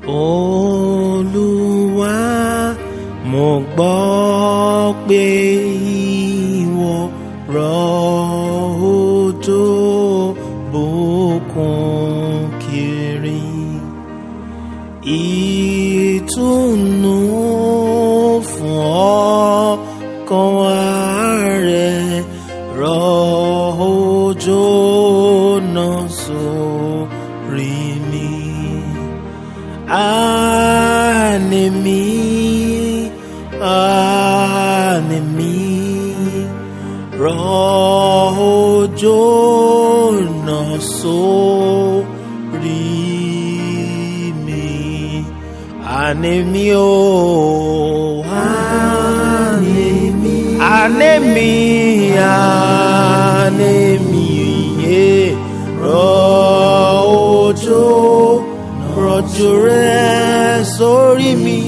Olúwa, mo gbọ́ pé ìwọ rọ̀ òjò bùkún kiri. Ìtùnú fún ọkàn wa rẹ̀, rọ̀ òjò náà sórí mi. Àní mi, rọ̀ òjò náà sórí mi. Àní mi o, àní mi, rọ̀ òjò rẹ̀ sórí mi,